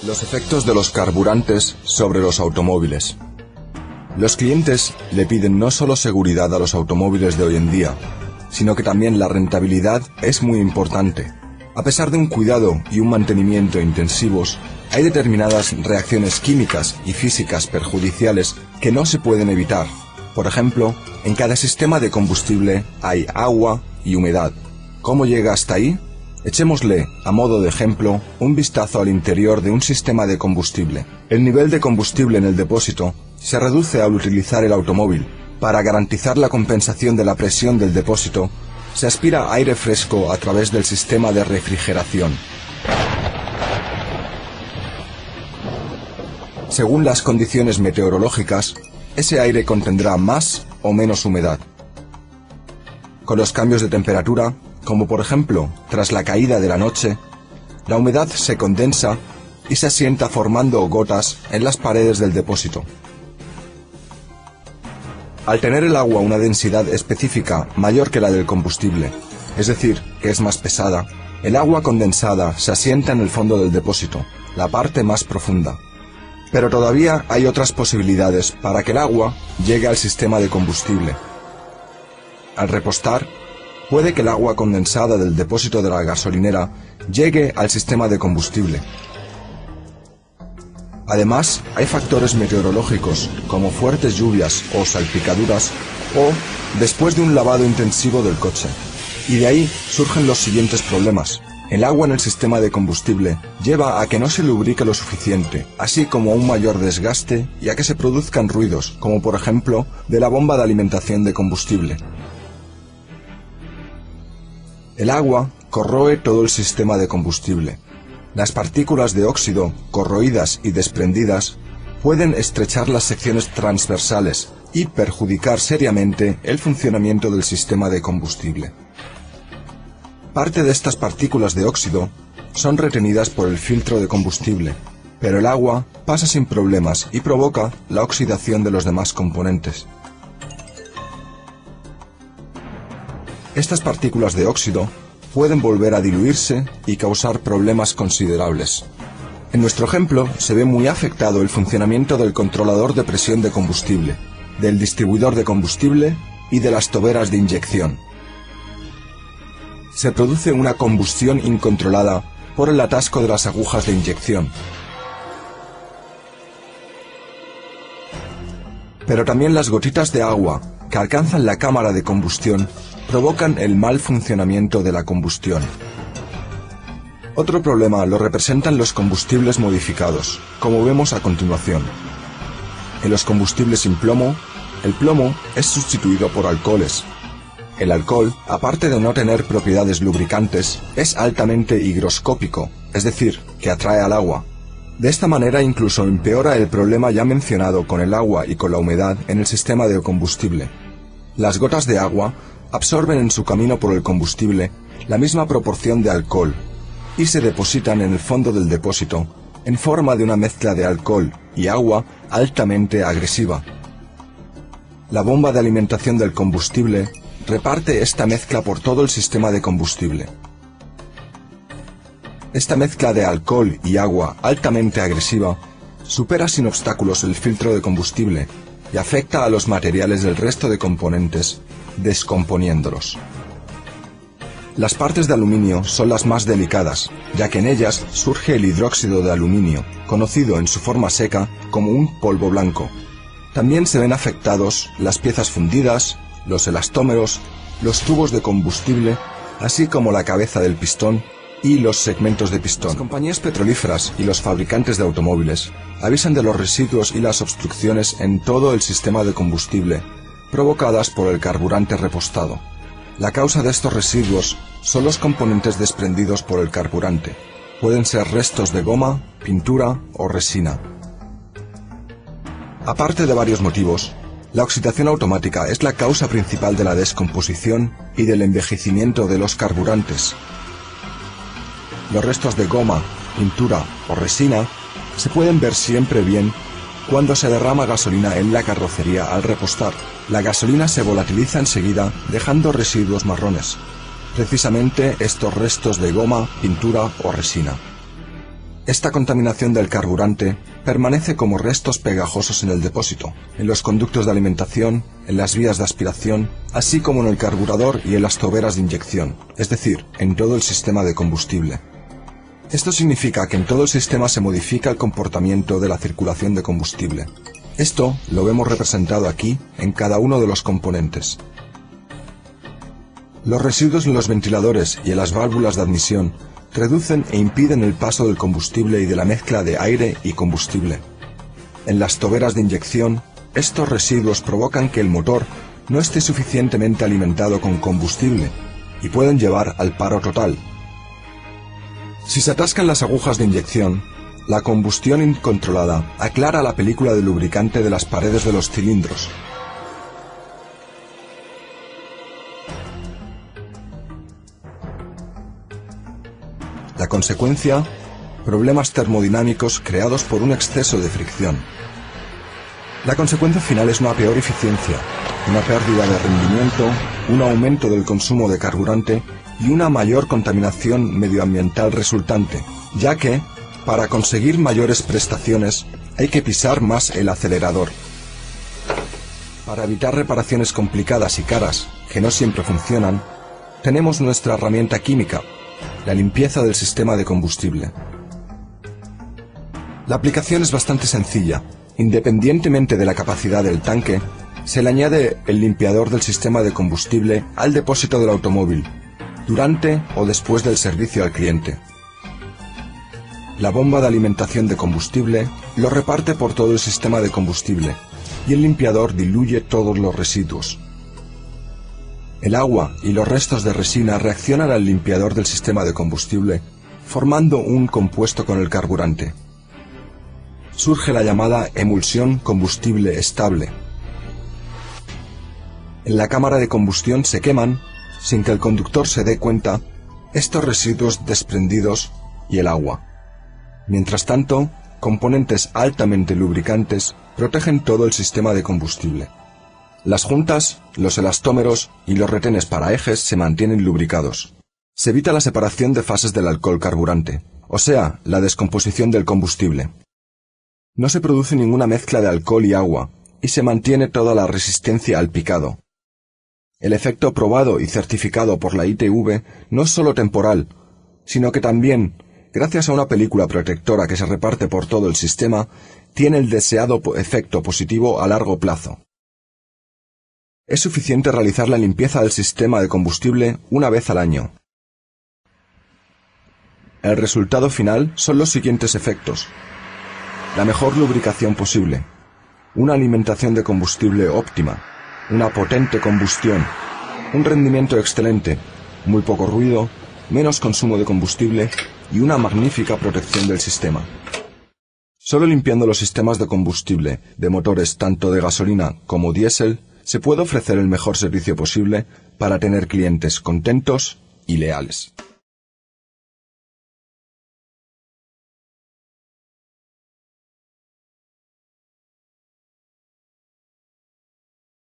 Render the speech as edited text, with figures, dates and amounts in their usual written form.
Los efectos de los carburantes sobre los automóviles. Los clientes le piden no solo seguridad a los automóviles de hoy en día, sino que también la rentabilidad es muy importante. A pesar de un cuidado y un mantenimiento intensivos, hay determinadas reacciones químicas y físicas perjudiciales que no se pueden evitar. Por ejemplo, en cada sistema de combustible hay agua y humedad. ¿Cómo llega hasta ahí? Echémosle, a modo de ejemplo, un vistazo al interior de un sistema de combustible. El nivel de combustible en el depósito se reduce al utilizar el automóvil. Para garantizar la compensación de la presión del depósito, se aspira aire fresco a través del sistema de refrigeración. Según las condiciones meteorológicas, ese aire contendrá más o menos humedad. Con los cambios de temperatura, como por ejemplo tras la caída de la noche, la humedad se condensa y se asienta formando gotas en las paredes del depósito. Al tener el agua una densidad específica mayor que la del combustible, es decir, que es más pesada, el agua condensada se asienta en el fondo del depósito, la parte más profunda. Pero todavía hay otras posibilidades para que el agua llegue al sistema de combustible. Al repostar, puede que el agua condensada del depósito de la gasolinera llegue al sistema de combustible. Además, hay factores meteorológicos, como fuertes lluvias o salpicaduras, o después de un lavado intensivo del coche. Y de ahí surgen los siguientes problemas. El agua en el sistema de combustible lleva a que no se lubrique lo suficiente, así como a un mayor desgaste y a que se produzcan ruidos, como por ejemplo de la bomba de alimentación de combustible. El agua corroe todo el sistema de combustible. Las partículas de óxido, corroídas y desprendidas, pueden estrechar las secciones transversales y perjudicar seriamente el funcionamiento del sistema de combustible. Parte de estas partículas de óxido son retenidas por el filtro de combustible, pero el agua pasa sin problemas y provoca la oxidación de los demás componentes. Estas partículas de óxido pueden volver a diluirse y causar problemas considerables. En nuestro ejemplo se ve muy afectado el funcionamiento del controlador de presión de combustible, del distribuidor de combustible y de las toberas de inyección. Se produce una combustión incontrolada por el atasco de las agujas de inyección. Pero también las gotitas de agua que alcanzan la cámara de combustión provocan el mal funcionamiento de la combustión. Otro problema lo representan los combustibles modificados, como vemos a continuación. En los combustibles sin plomo, el plomo es sustituido por alcoholes. El alcohol, aparte de no tener propiedades lubricantes, es altamente higroscópico, es decir, que atrae al agua. De esta manera incluso empeora el problema ya mencionado con el agua y con la humedad en el sistema de combustible. Las gotas de agua absorben en su camino por el combustible la misma proporción de alcohol y se depositan en el fondo del depósito en forma de una mezcla de alcohol y agua altamente agresiva. La bomba de alimentación del combustible reparte esta mezcla por todo el sistema de combustible. Esta mezcla de alcohol y agua altamente agresiva supera sin obstáculos el filtro de combustible y afecta a los materiales del resto de componentes, descomponiéndolos. Las partes de aluminio son las más delicadas, ya que en ellas surge el hidróxido de aluminio, conocido en su forma seca como un polvo blanco. También se ven afectados las piezas fundidas, los elastómeros, los tubos de combustible, así como la cabeza del pistón y los segmentos de pistón. Las compañías petrolíferas y los fabricantes de automóviles avisan de los residuos y las obstrucciones en todo el sistema de combustible, provocadas por el carburante repostado. La causa de estos residuos son los componentes desprendidos por el carburante. Pueden ser restos de goma, pintura o resina. Aparte de varios motivos, la oxidación automática es la causa principal de la descomposición y del envejecimiento de los carburantes. Los restos de goma, pintura o resina se pueden ver siempre bien cuando se derrama gasolina en la carrocería al repostar. La gasolina se volatiliza enseguida dejando residuos marrones, precisamente estos restos de goma, pintura o resina. Esta contaminación del carburante permanece como restos pegajosos en el depósito, en los conductos de alimentación, en las vías de aspiración, así como en el carburador y en las toberas de inyección, es decir, en todo el sistema de combustible. Esto significa que en todo el sistema se modifica el comportamiento de la circulación de combustible. Esto lo vemos representado aquí en cada uno de los componentes. Los residuos en los ventiladores y en las válvulas de admisión reducen e impiden el paso del combustible y de la mezcla de aire y combustible. En las toberas de inyección, estos residuos provocan que el motor no esté suficientemente alimentado con combustible y pueden llevar al paro total. Si se atascan las agujas de inyección, la combustión incontrolada aclara la película de lubricante de las paredes de los cilindros. La consecuencia, problemas termodinámicos creados por un exceso de fricción. La consecuencia final es una peor eficiencia, una pérdida de rendimiento, un aumento del consumo de carburante y una mayor contaminación medioambiental resultante, ya que, para conseguir mayores prestaciones, hay que pisar más el acelerador. Para evitar reparaciones complicadas y caras, que no siempre funcionan, tenemos nuestra herramienta química, la limpieza del sistema de combustible. La aplicación es bastante sencilla. Independientemente de la capacidad del tanque, se le añade el limpiador del sistema de combustible al depósito del automóvil, durante o después del servicio al cliente. La bomba de alimentación de combustible lo reparte por todo el sistema de combustible y el limpiador diluye todos los residuos. El agua y los restos de resina reaccionan al limpiador del sistema de combustible, formando un compuesto con el carburante. Surge la llamada emulsión combustible estable. En la cámara de combustión se queman, sin que el conductor se dé cuenta, estos residuos desprendidos y el agua. Mientras tanto, componentes altamente lubricantes protegen todo el sistema de combustible. Las juntas, los elastómeros y los retenes para ejes se mantienen lubricados. Se evita la separación de fases del alcohol carburante, o sea, la descomposición del combustible. No se produce ninguna mezcla de alcohol y agua, y se mantiene toda la resistencia al picado. El efecto probado y certificado por la ITV no es solo temporal, sino que también, gracias a una película protectora que se reparte por todo el sistema, tiene el deseado efecto positivo a largo plazo. Es suficiente realizar la limpieza del sistema de combustible una vez al año. El resultado final son los siguientes efectos: la mejor lubricación posible, una alimentación de combustible óptima, una potente combustión, un rendimiento excelente, muy poco ruido, menos consumo de combustible y una magnífica protección del sistema. Solo limpiando los sistemas de combustible de motores tanto de gasolina como diésel se puede ofrecer el mejor servicio posible para tener clientes contentos y leales.